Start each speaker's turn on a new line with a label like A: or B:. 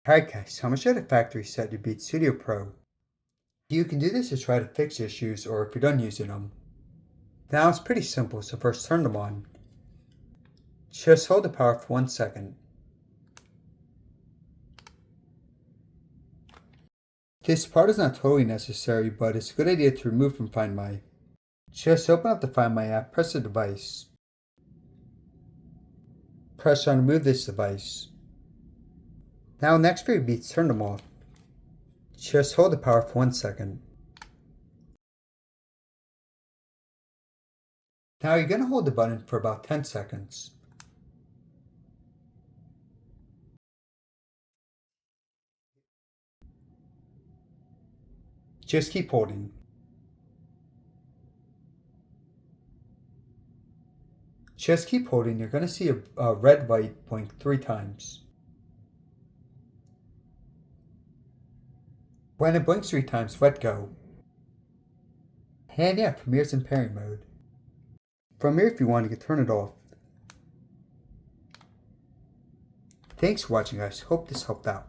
A: Alright guys, so I'm going to show the factory set to Beat Studio Pro. You can do this to try to fix issues or if you're done using them. Now it's pretty simple, so first turn them on. Just hold the power for 1 second. This part is not totally necessary, but it's a good idea to remove from Find My. Just open up the Find My app, press the device. Press on Remove this device. Now next for your beats, turn them off. Just hold the power for 1 second. Now you're going to hold the button for about 10 seconds. Just keep holding. Just keep holding. You're going to see a red light blink 3 times. When it blinks 3 times, let go. And yeah, Premiere's in pairing mode. From here, if you want, you can turn it off. Thanks for watching, guys. Hope this helped out.